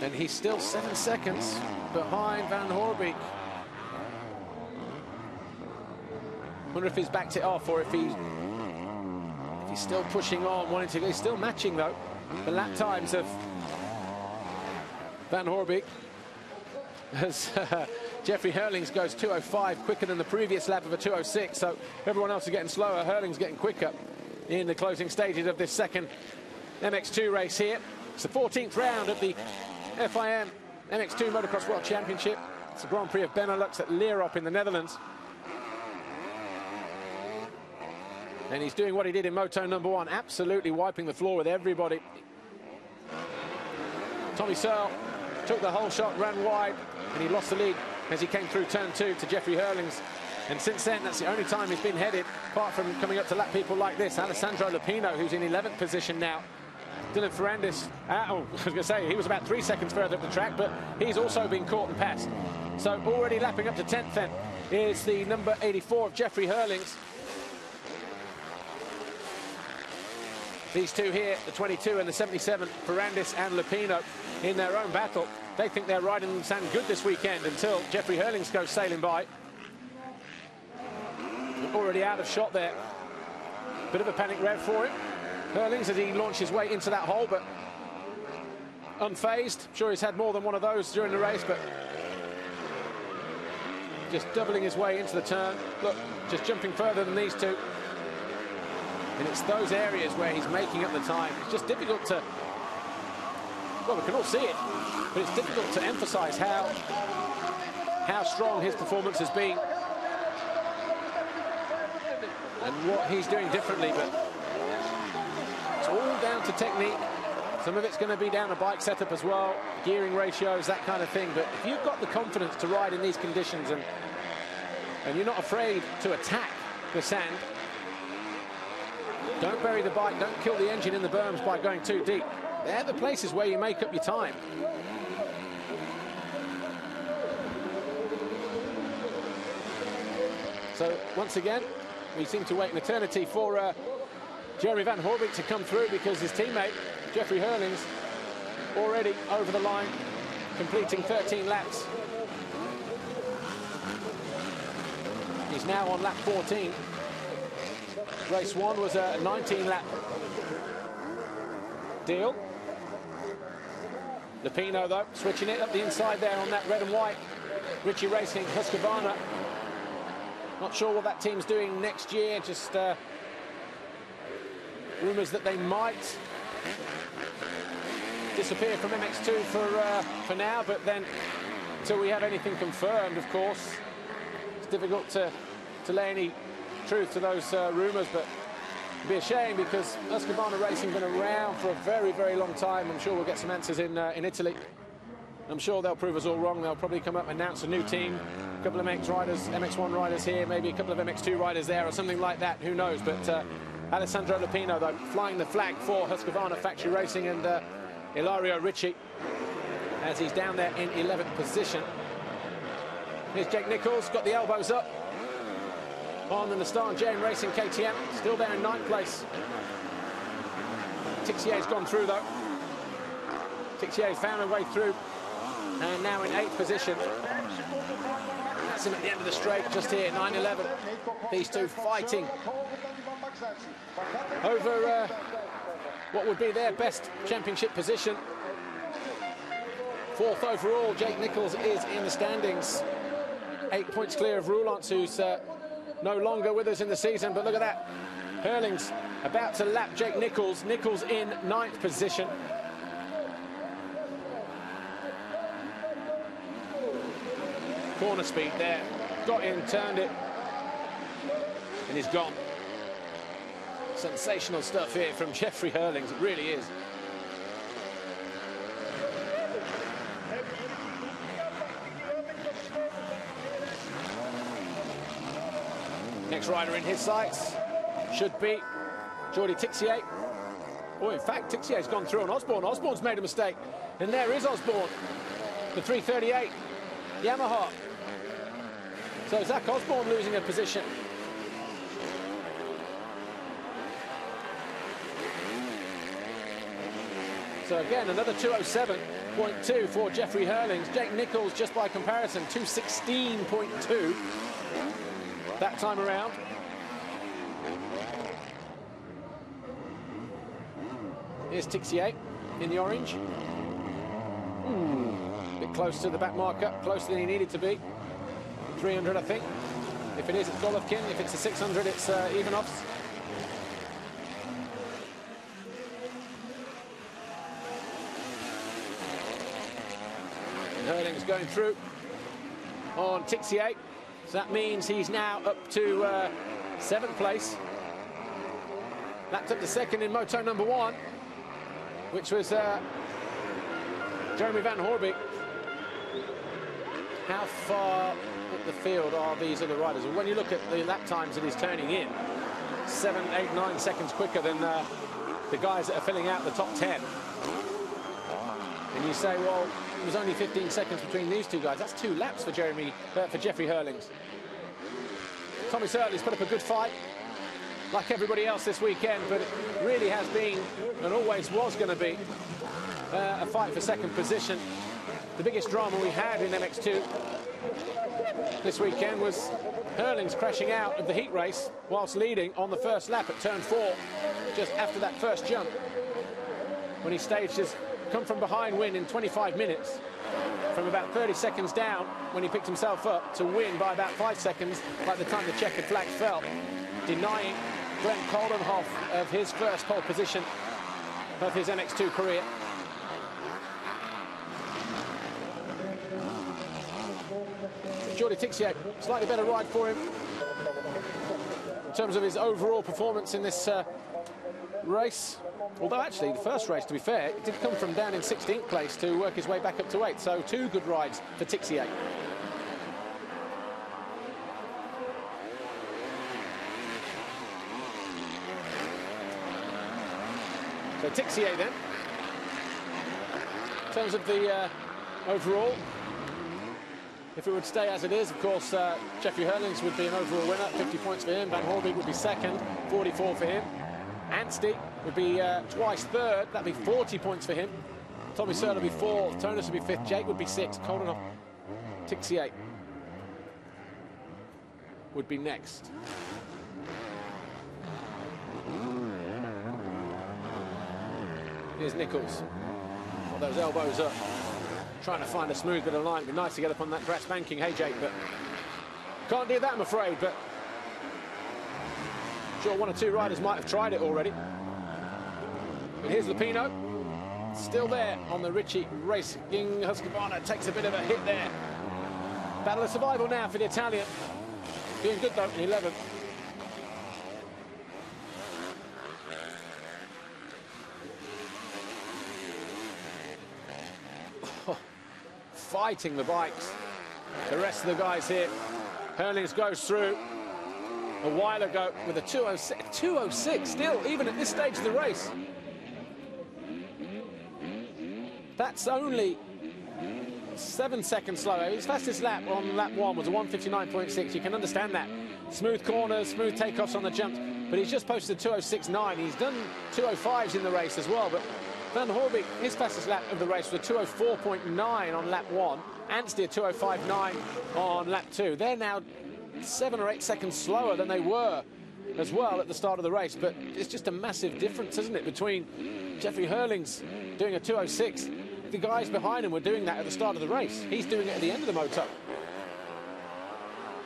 And he's still 7 seconds behind Van Hoorbeek. Wonder if he's backed it off or if he's still pushing on, wanting to go. He's still matching, though, the lap times of Van Hoorbeek. As Jeffrey Hurlings goes 2:05, quicker than the previous lap of a 2:06. So everyone else is getting slower. Hurlings getting quicker in the closing stages of this second MX2 race here. It's the 14th round of the FIM MX2 Motocross World Championship. It's the Grand Prix of Benelux at Lierop in the Netherlands. And he's doing what he did in Moto number 1, absolutely wiping the floor with everybody. Tommy Searle took the whole shot, ran wide, and he lost the lead as he came through turn 2 to Jeffrey Hurlings And since then, that's the only time he's been headed, apart from coming up to lap people like this. Alessandro Lupino, who's in 11th position now. Dylan Ferrandis, I was going to say, he was about 3 seconds further up the track, but he's also been caught and passed. So already lapping up to 10th then is the number 84 of Jeffrey Hurlings. These two here, the 22 and the 77, Ferrandis and Lupino, in their own battle. They think they're riding sound good this weekend until Jeffrey Hurlings goes sailing by. Already out of shot there. Bit of a panic rev for him. Hurlings as he launched his way into that hole, but unfazed. I'm sure he's had more than one of those during the race, but just doubling his way into the turn. Look, just jumping further than these two. And it's those areas where he's making up the time. It's just difficult to, well, we can all see it, but it's difficult to emphasize how strong his performance has been and what he's doing differently. But it's all down to technique. Some of it's going to be down to bike setup as well, gearing ratios, that kind of thing. But if you've got the confidence to ride in these conditions and you're not afraid to attack the sand, don't bury the bike, don't kill the engine in the berms by going too deep. They're the places where you make up your time. So once again, we seem to wait an eternity for Jeremy Van Horbeek to come through, because his teammate, Jeffrey Hurlings, already over the line, completing 13 laps. He's now on lap 14. Race 1 was a 19-lap deal. Lupino, though, switching it up the inside there on that red and white. Ritchie Racing, Husqvarna. Not sure what that team's doing next year. Just rumours that they might disappear from MX2 for now, but then until we have anything confirmed, of course, it's difficult to lay any truth to those rumours. But it'd be a shame, because Husqvarna Racing has been around for a very, very long time. I'm sure we'll get some answers in Italy. I'm sure they'll prove us all wrong. They'll probably come up and announce a new team, a couple of MX1 riders here, maybe a couple of MX2 riders there, or something like that. Who knows? But Alessandro Lupino, though, flying the flag for Husqvarna Factory Racing, and Ilario Ritchie, as he's down there in 11th position. Here's Jake Nichols, got the elbows up on the Nissan JM Racing KTM, still there in 9th place. Tixier's gone through, though. Tixier's found a way through, and now in 8th position. That's him at the end of the straight, just here, 9-11. These two fighting over what would be their best championship position. 4th overall, Jake Nichols is in the standings. 8 points clear of Roulance, who's no longer with us in the season. But look at that. Hurlings about to lap Jake Nichols. Nichols in 9th position. Corner speed there. Got in, turned it, and he's gone. Sensational stuff here from Jeffrey Hurlings. It really is. Next rider in his sights should be Jordi Tixier. Oh, in fact, Tixier's gone through on Osborne. Osborne's made a mistake. And there is Osborne, the 338 Yamaha. So Zach Osborne losing a position. So again, another 207.2 for Jeffrey Hurlings. Jake Nichols, just by comparison, 216.2 that time around. Here's Tixier in the orange. A bit close to the back marker, closer than he needed to be. 300, I think. If it is, it's Golovkin. If it's a 600, it's Ivanovs. Hurlings going through on Tixier. So that means he's now up to 7th place. Lapped up to 2nd in moto number 1, which was Jeremy Van Horbeek. How far at the field are these other riders. And when you look at the lap times that he's turning in, 7, 8, 9 seconds quicker than the guys that are filling out the top 10. And you say, well, it was only 15 seconds between these two guys. That's 2 laps for Jeffrey Hurlings. Tommy Surtley's put up a good fight, like everybody else this weekend, but it really has been, and always was going to be, a fight for second position. The biggest drama we had in MX2 this weekend was Hurlings crashing out of the heat race whilst leading on the first lap at turn 4, just after that first jump, when he staged his come from behind win in 25 minutes, from about 30 seconds down when he picked himself up to win by about 5 seconds by the time the checkered flag fell, denying Brent Coldenhoff of his first pole position of his MX2 career. Jordi Tixier, slightly better ride for him in terms of his overall performance in this race. Although actually the first race, to be fair, it did come from down in 16th place to work his way back up to 8th. So 2 good rides for Tixier. So Tixier then, in terms of the overall, if it would stay as it is, of course, Jeffrey Hurlings would be an overall winner, 50 points for him. Van Hoorbeek would be second, 44 for him. Anstey would be twice third, that'd be 40 points for him. Tommy Surtley would be 4th, Tonus would be 5th, Jake would be 6th, Coldenhoff, Tixier would be next. Here's Nichols. Got those elbows up, trying to find a smooth bit of line. It'd be nice to get up on that brass banking, hey Jake, but can't do that, I'm afraid. But sure, 1 or 2 riders might have tried it already. But here's Lupino, still there on the Ritchie Racing. Husqvarna takes a bit of a hit there. Battle of survival now for the Italian. Doing good though in 11th. Fighting the bikes, the rest of the guys here. Hurlings goes through a while ago with a 206 still, even at this stage of the race. That's only 7 seconds slower. His fastest lap on lap 1 was a 1:59.6. You can understand that. Smooth corners, smooth takeoffs on the jumps, but he's just posted a 206.9. He's done 205s in the race as well, but Van Hoorbeek, his fastest lap of the race was a 204.9 on lap 1. Anstey a 205.9 on lap 2. They're now 7 or 8 seconds slower than they were as well at the start of the race. But it's just a massive difference, isn't it, between Jeffrey Hurlings doing a 206. The guys behind him were doing that at the start of the race. He's doing it at the end of the moto.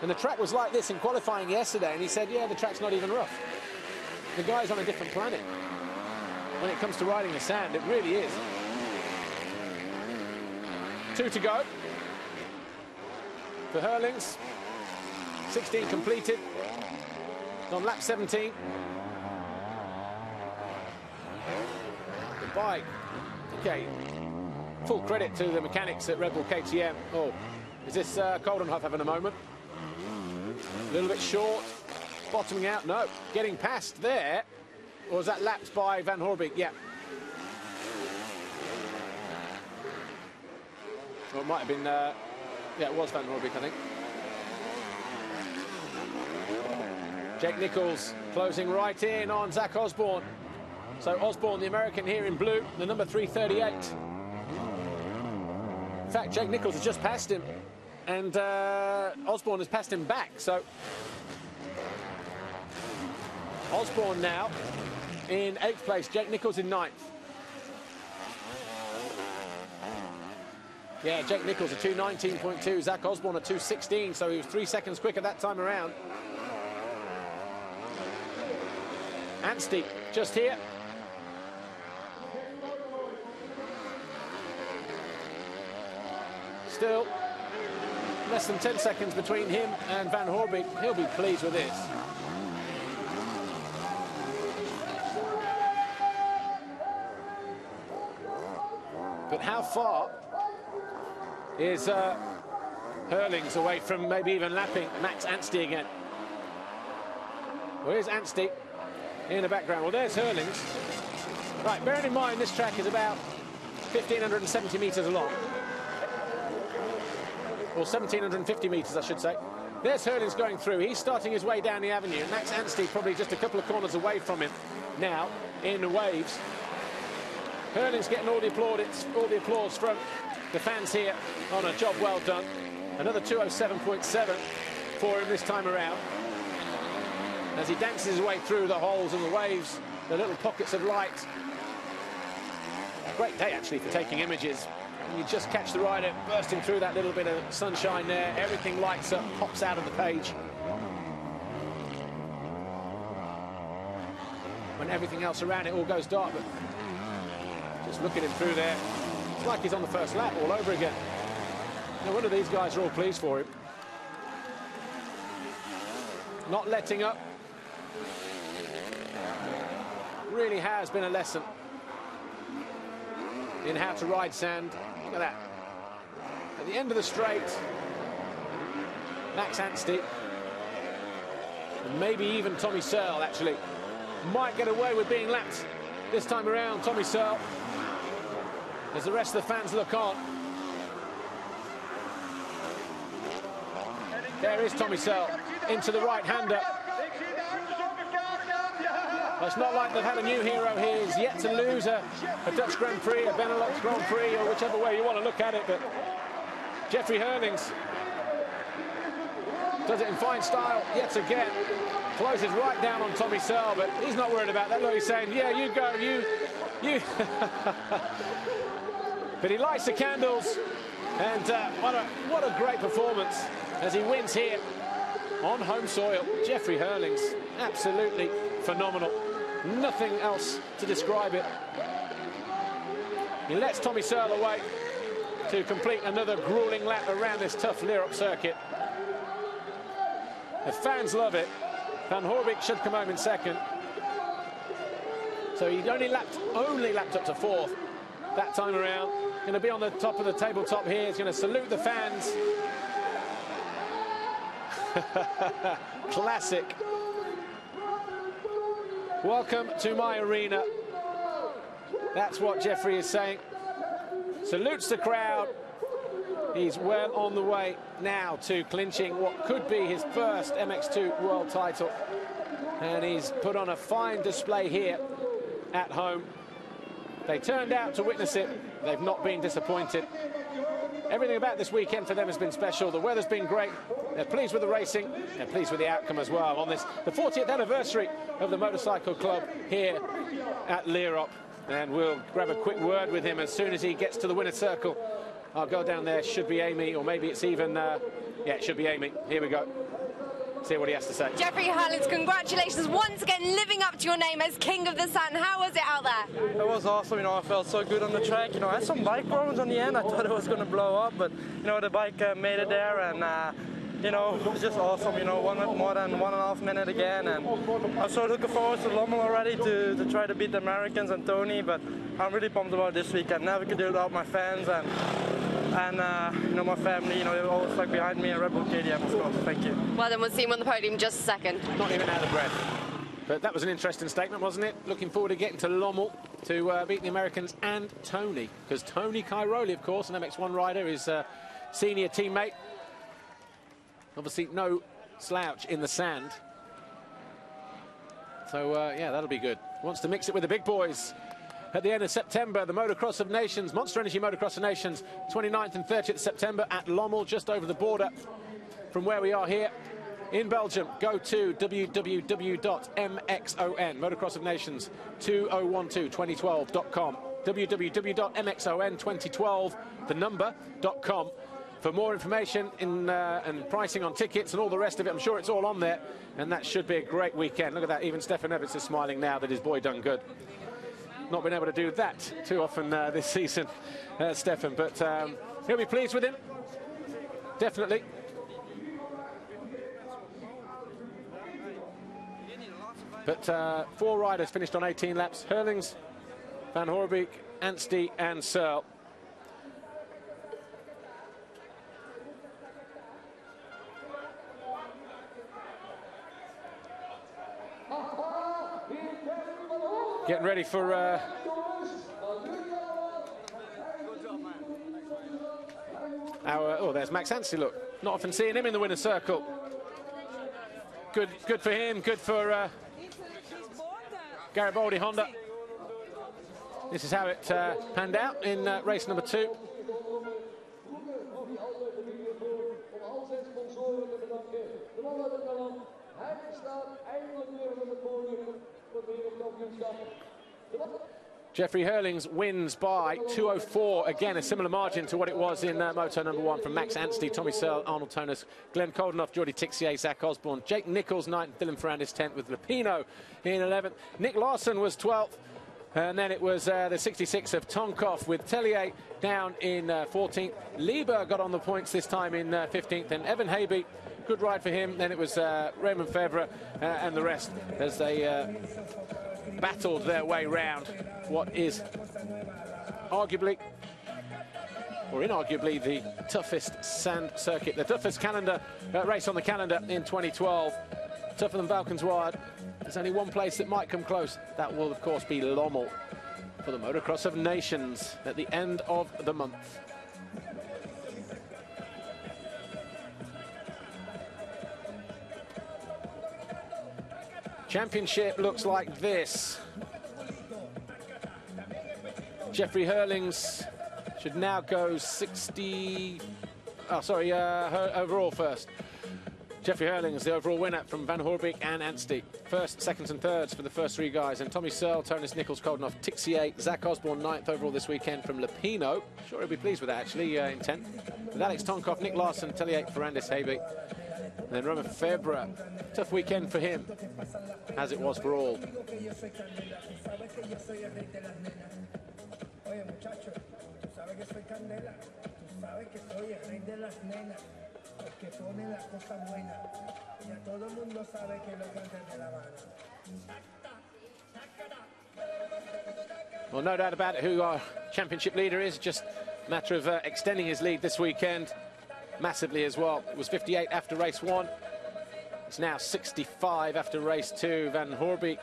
And the track was like this in qualifying yesterday, and he said, yeah, the track's not even rough. The guy's on a different planet. When it comes to riding the sand, it really is. 2 to go for Hurlings. 16 completed on lap 17. The bike, okay, full credit to the mechanics at Red Bull KTM. Oh, is this Coldenhoff having a moment? A little bit short, bottoming out, no, getting past there. Or was that lapped by Van Hoorbeek? Yeah. Well, it might have been, yeah, it was Van Hoorbeek, I think. Jake Nichols closing right in on Zach Osborne. So Osborne, the American here in blue, the number 338. In fact, Jake Nichols has just passed him, and Osborne has passed him back. So Osborne now in 8th place, Jake Nichols in 9th. Yeah, Jake Nichols a 2:19.2, Zach Osborne a 2:16, so he was 3 seconds quicker that time around. Anstey just here. Still less than 10 seconds between him and Van Hoorbeek. He'll be pleased with this. But how far is Hurlings away from maybe even lapping Max Anstey again. Well, here's Anstey in the background. Well, there's Hurlings. Right, bearing in mind this track is about 1,570 metres long. Or 1,750 metres, I should say. There's Hurlings going through. He's starting his way down the avenue. Max Anstey probably just a couple of corners away from him now in the waves. Hurlings getting all the applause from the fans here on a job well done. Another 207.7 for him this time around. As he dances his way through the holes and the waves, the little pockets of light. Great day actually for taking images. You just catch the rider bursting through that little bit of sunshine there. Everything lights up, pops out of the page. When everything else around it all goes dark, but just look at him through there. It's like he's on the first lap all over again. No wonder these guys are all pleased for him. Not letting up. Really has been a lesson in how to ride sand. Look at that. At the end of the straight, Max Anstey, and maybe even Tommy Searle actually, might get away with being lapped this time around. Tommy Searle, as the rest of the fans look on. There is Tommy Searle into the right-hander. Well, it's not like they've had a new hero here. He's yet to lose a Dutch Grand Prix, a Benelux Grand Prix, or whichever way you want to look at it. But Jeffrey Hurlings does it in fine style yet again. Closes right down on Tommy Searle, but he's not worried about that. Look, he's saying, yeah, you go, you. But he lights the candles, and what a great performance as he wins here on home soil. Jeffrey Hurlings, absolutely phenomenal. Nothing else to describe it. He lets Tommy Searle away to complete another grueling lap around this tough Lierop circuit. The fans love it. Van Hoorbeek should come home in second. So he only lapped up to fourth that time around. Going to be on the top of the tabletop here. He's going to salute the fans. Classic. Welcome to my arena. That's what Jeffrey is saying. Salutes the crowd. He's well on the way now to clinching what could be his first MX2 world title. And he's put on a fine display here at home. They turned out to witness it. They've not been disappointed. Everything about this weekend for them has been special. The weather's been great. They're pleased with the racing. They're pleased with the outcome as well on this, the 40th anniversary of the Motorcycle Club here at Lierop. And we'll grab a quick word with him as soon as he gets to the winner's circle. I'll go down there. Should be Amy, or maybe it's even, yeah, it should be Amy. Here we go. See what he has to say. Jeffrey Hurlings, congratulations once again, living up to your name as King of the Sun. How was it out there? It was awesome, you know, I felt so good on the track. You know, I had some bike problems on the end. I thought it was going to blow up, but, you know, the bike made it there, and, you know, it was just awesome, you know, more than 1.5 minutes again, and I'm so looking forward to Lommel already to try to beat the Americans and Tony, but I'm really pumped about this weekend. Never could do it without my fans and you know, my family, you know, they're always like behind me and Red Bull KTM, of course. Thank you. Well, then we'll see him on the podium in just a second. Not even out of breath. But that was an interesting statement, wasn't it? Looking forward to getting to Lommel to beat the Americans and Tony. Because Tony Cairoli, of course, an MX1 rider, is a senior teammate. Obviously, no slouch in the sand. So, yeah, that'll be good. Wants to mix it with the big boys. At the end of September, the Motocross of Nations, Monster Energy Motocross of Nations, 29th and 30th September at Lommel, just over the border from where we are here in Belgium. Go to www.mxon, Motocross of Nations 2012.com, www.mxon2012, the number.com. For more information and pricing on tickets and all the rest of it. I'm sure it's all on there, and that should be a great weekend. Look at that, even Stefan Evans is smiling now that his boy done good. Not been able to do that too often this season, Stefan, but he'll be pleased with him, definitely. But 4 riders finished on 18 laps: Hurlings, Van Hoorbeek, Anstey and Searle. Getting ready for there's Max Anstey, look. Not often seeing him in the winner's circle. Good for him, good for Garibaldi Honda. This is how it panned out in race number 2. Jeffrey Hurlings wins by 2:04. Again, a similar margin to what it was in Moto number 1 from Max Anstey, Tommy Searle, Arnold Tonis, Glenn Koldenoff, Jordi Tixier, Zach Osborne, Jake Nichols 9th, Dylan Ferrandis 10th with Lupino in 11th. Nick Larson was 12th. And then it was the 66 of Tonkov with Tellier down in 14th. Lieber got on the points this time in 15th. And Evan Haby, good ride for him. Then it was Raymond Fevre and the rest as they battled their way round what is arguably, or inarguably, the toughest sand circuit, the toughest calendar race on the calendar in 2012. Tougher than Balkans Wide. There's only one place that might come close. That will, of course, be Lommel for the Motocross of Nations at the end of the month. Championship looks like this. Jeffrey Hurlings should now go 60... Oh, sorry, overall first. Jeffrey Hurlings, the overall winner from Van Hoorbeek and Anstey. First, seconds and thirds for the first 3 guys. And Tommy Searle, Tonis, Nichols, Koldenoff, Tixier, Zach Osborne 9th overall this weekend from Lupino. Sure he'll be pleased with that, actually, in 10th. With Alex Tonkov, Nick Larson, Tellier, Ferrandis, Haby. And then Roman Febra. Tough weekend for him, as it was for all. Well, no doubt about it who our championship leader is. Just a matter of extending his lead this weekend massively as well. It was 58 after race 1. It's now 65 after race 2. Van Hoorbeek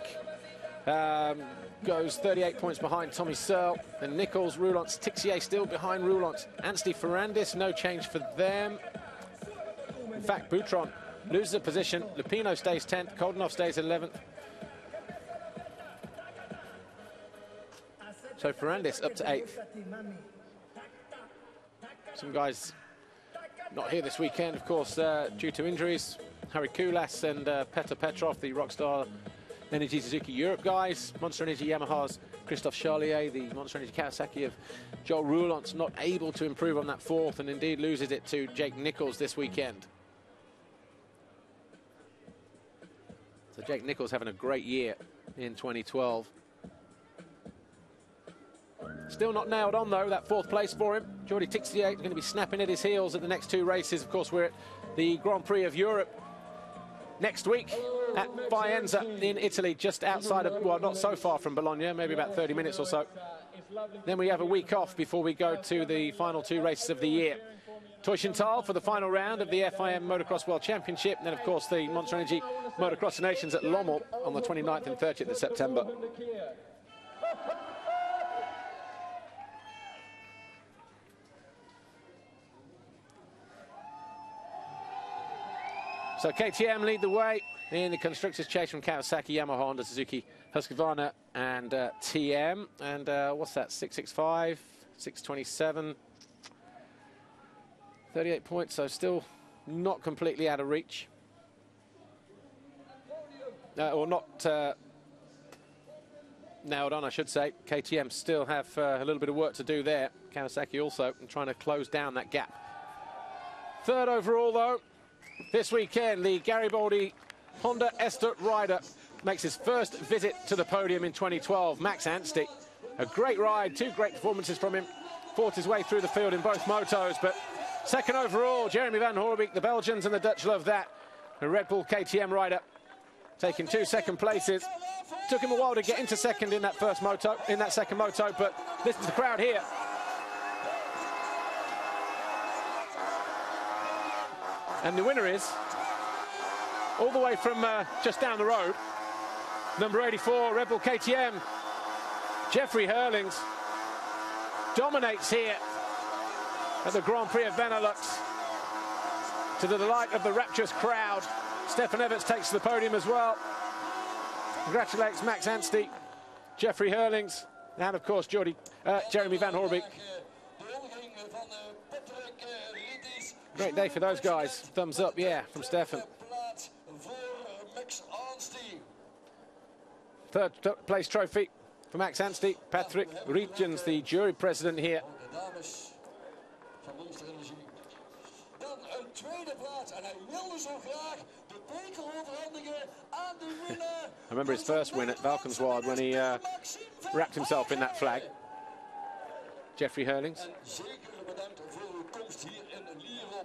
goes 38 points behind Tommy Searle. And Nichols, Roulants, Tixier still behind Roulants. Anstey, Ferrandis, no change for them. In fact, Boutron loses a position. Lupino stays 10th. Koldenoff stays 11th. So Ferrandis up to 8th. Some guys not here this weekend, of course, due to injuries. Harry Kulas and Petr Petrov, the Rockstar Energy Suzuki Europe guys. Monster Energy Yamaha's Christophe Charlier, the Monster Energy Kawasaki of Joel Roulants, not able to improve on that 4th, and indeed loses it to Jake Nichols this weekend. So Jake Nichols having a great year in 2012. Still not nailed on, though, that 4th place for him. Jordi Tixier is going to be snapping at his heels at the next 2 races. Of course, we're at the Grand Prix of Europe next week at Faenza in Italy, just outside of, well, not so far from Bologna, maybe about 30 minutes or so. Then we have a week off before we go to the final 2 races of the year. Teushenthal for the final round of the FIM Motocross World Championship, and then, of course, the Monster Energy Motocross Nations at Lommel on the 29th and 30th of September. So KTM lead the way in the constructors' chase from Kawasaki, Yamaha, Honda, Suzuki, Husqvarna and TM. And what's that, 665, 627, 38 points, so still not completely out of reach. Or not nailed on, I should say. KTM still have a little bit of work to do there. Kawasaki also trying to close down that gap. 3rd overall, though. This weekend, the Garibaldi Honda Ester rider makes his first visit to the podium in 2012. Max Anstey, a great ride, 2 great performances from him. Fought his way through the field in both motos, but 2nd overall, Jeremy Van Hoorbeek, the Belgians, and the Dutch love that. A Red Bull KTM rider taking 2 second places. Took him a while to get into 2nd in that first moto, in that 2nd moto, but listen to the crowd here. And the winner is, all the way from just down the road, number 84, Red Bull KTM, Jeffrey Hurlings dominates here at the Grand Prix of Benelux, to the delight of the rapturous crowd. Stefan Everts takes to the podium as well. Congratulates Max Anstey, Jeffrey Hurlings, and of course Jeremy Van Hoorbeek. Great day for those guys. Thumbs up, yeah, from Stefan. Third place trophy for Max Anstey. Patrick Rietjens, the jury president here. I remember his first win at Valkenswaard when he wrapped himself in that flag. Jeffrey Hurlings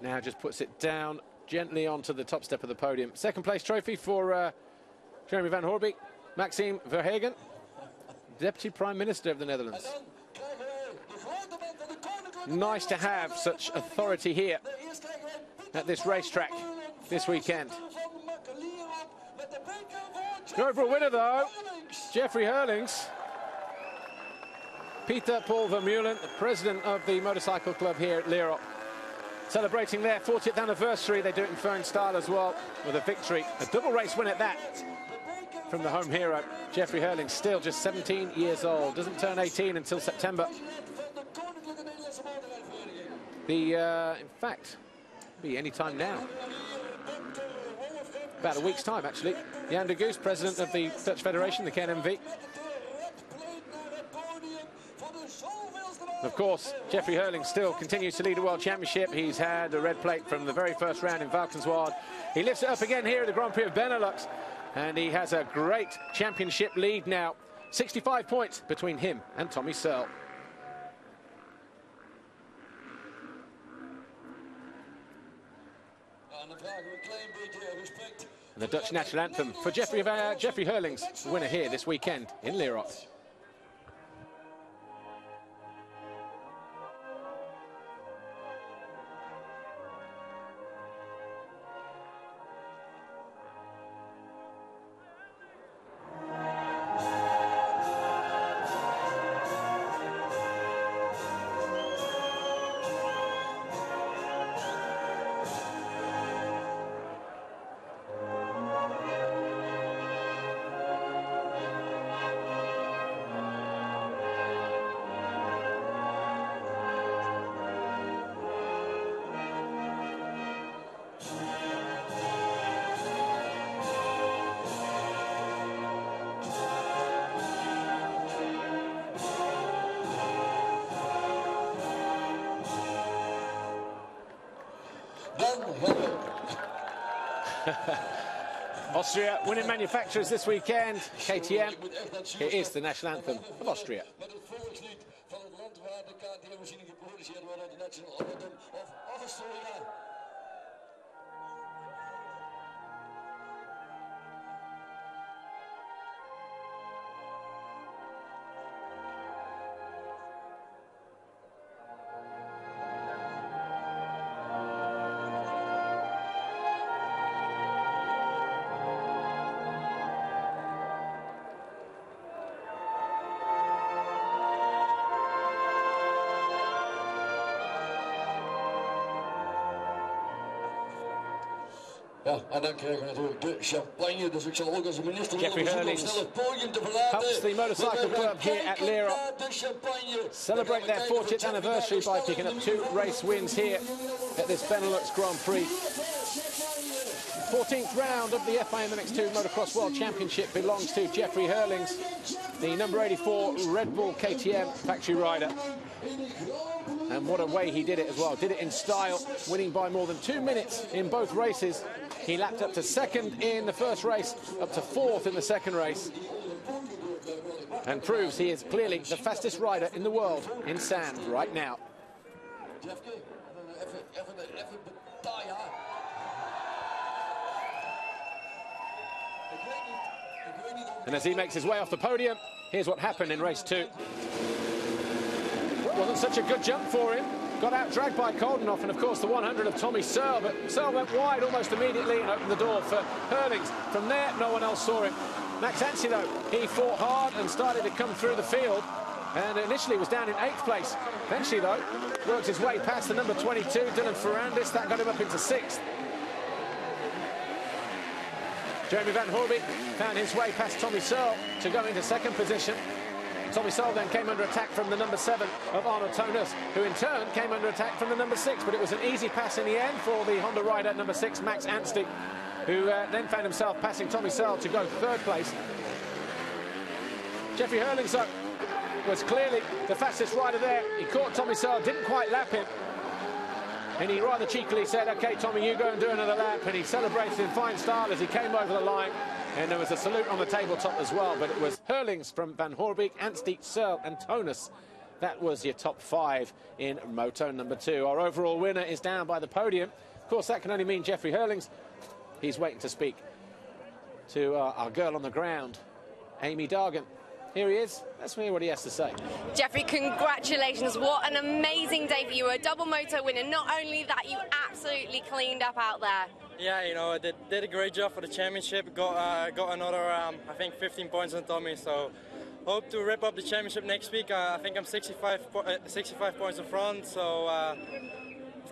now just puts it down gently onto the top step of the podium. Second place trophy for Jeremy Van Hoorbeek. Maxime Verhagen, Deputy Prime Minister of the Netherlands. Nice to have such authority here at this racetrack this weekend. The overall winner, though, Jeffrey Hurlings. Peter Paul Vermeulen, the president of the motorcycle club here at Lierop, celebrating their 40th anniversary. They do it in fine style as well, with a victory, a double race win at that, from the home hero. Jeffrey Hurlings, still just 17 years old, doesn't turn 18 until September. In fact, be any time now. About a week's time, actually. Jan de Goes, president of the Dutch Federation, the KNMV. Of course, Jeffrey Hurlings still continues to lead a world championship. He's had a red plate from the very first round in Valkenswaard. He lifts it up again here at the Grand Prix of Benelux, and he has a great championship lead now. 65 points between him and Tommy Searle. And the Dutch national anthem for Jeffrey Hurlings, winner here this weekend in Lierop. Austria winning manufacturers this weekend. KTM, it is the national anthem of Austria. Ja, en dan krijgen we natuurlijk de champagne, dus ik zal ook als de minister Jeffrey Hurlings helps the motorcycle club here at Lierop celebrate their 40th anniversary by picking up 2 race wins here at this Benelux Grand Prix. 14th round of the FIM MX2 Motocross World Championship belongs to Jeffrey Hurlings, the number 84 Red Bull KTM factory rider. And what a way he did it as well. Did it in style, winning by more than 2 minutes in both races. He lapped up to 2nd in the first race, up to 4th in the second race. And proves he is clearly the fastest rider in the world in sand right now. And as he makes his way off the podium, here's what happened in race 2. Wasn't such a good jump for him. Got out dragged by Koldenoff and of course the 100 of Tommy Searle, but Searle went wide almost immediately and opened the door for Hurlings. From there, no one else saw him. Max Anstey, though, he fought hard and started to come through the field, and initially was down in 8th place. Eventually, though, worked his way past the number 22, Dylan Ferrandis. That got him up into 6th. Jeremy Van Hoorbeek found his way past Tommy Searle to go into 2nd position. Tommy Searle then came under attack from the number 7 of Arnold Tonas, who in turn came under attack from the number 6, but it was an easy pass in the end for the Honda rider number 6, Max Anstey, who then found himself passing Tommy Searle to go 3rd place. Jeffrey Hurlings was clearly the fastest rider there. He caught Tommy Searle, didn't quite lap him, and he rather cheekily said, "Okay, Tommy, you go and do another lap," and he celebrated in fine style as he came over the line. And there was a salute on the tabletop as well, but it was Hurlings from Van Hoorbeek, Anstey, Searle and Tonas. That was your top 5 in Moto number 2. Our overall winner is down by the podium. Of course, that can only mean Jeffrey Hurlings. He's waiting to speak to our girl on the ground, Amy Dargan. Here he is. Let's hear what he has to say. Jeffrey, congratulations. What an amazing day for you. A double moto winner. Not only that, you absolutely cleaned up out there. Yeah, you know, I did a great job for the championship. Got another, I think, 15 points on Tommy. So hope to rip up the championship next week. I think I'm 65 points in front. So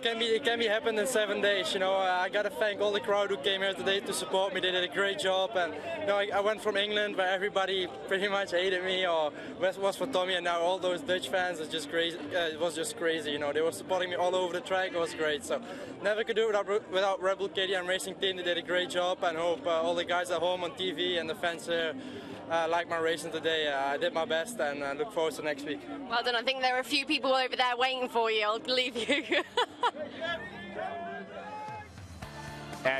it can be happened in 7 days. You know, I got to thank all the crowd who came here today to support me. They did a great job. And you know, I went from England where everybody pretty much hated me or was for Tommy, and now all those Dutch fans is just crazy. It was just crazy. You know, they were supporting me all over the track. It was great. So never could do it without Red Bull KTM Racing Team. They did a great job, and hope all the guys at home on TV and the fans here like my racing today. I did my best, and look forward to next week. Well done. I think there are a few people over there waiting for you. I'll leave you.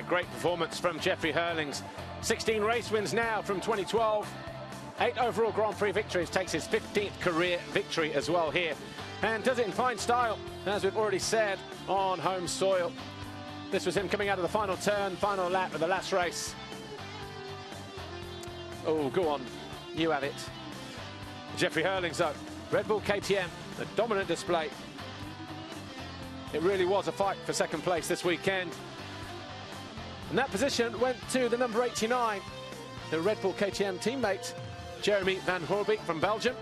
Great performance from Jeffrey Hurlings. 16 race wins now from 2012. 8 overall Grand Prix victories. Takes his 15th career victory as well here. And does it in fine style, as we've already said, on home soil. This was him coming out of the final turn, final lap of the last race. Oh, go on. You have it. Jeffrey Hurlings, though. Red Bull KTM, a dominant display. It really was a fight for 2nd place this weekend. And that position went to the number 89, the Red Bull KTM teammate, Jeremy Van Hoorbeek from Belgium.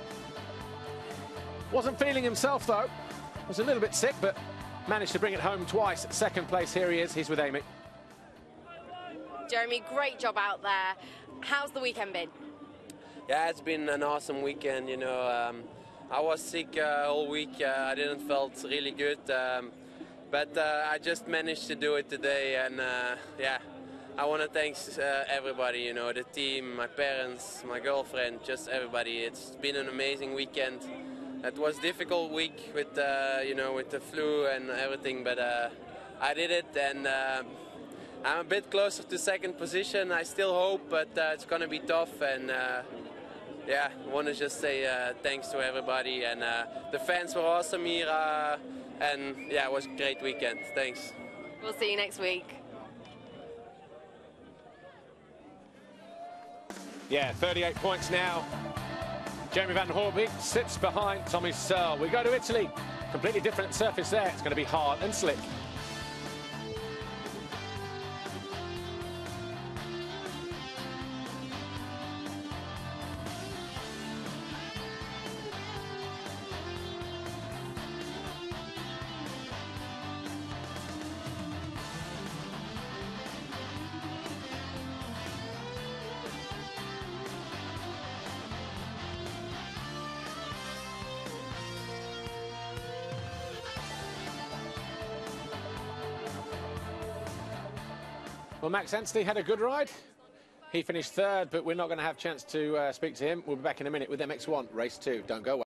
Wasn't feeling himself, though. Was a little bit sick, but managed to bring it home twice. 2nd place, here he is. He's with Amy. Jeremy, great job out there. How's the weekend been? Yeah, it's been an awesome weekend. You know, I was sick all week. I didn't felt really good. But I just managed to do it today, and yeah, I want to thank everybody, you know, the team, my parents, my girlfriend, just everybody. It's been an amazing weekend. It was a difficult week with, you know, with the flu and everything, but I did it, and I'm a bit closer to 2nd position. I still hope, but it's going to be tough, and yeah, I want to just say thanks to everybody, and the fans were awesome here. And yeah, it was a great weekend. Thanks. We'll see you next week. Yeah, 38 points now. Jeremy Van Hoorbeek sits behind Tommy Searle. We go to Italy. Completely different surface there. It's going to be hard and slick. Well, Max Anstey had a good ride. He finished 3rd, but we're not going to have a chance to speak to him. We'll be back in a minute with MX1 Race 2. Don't go away.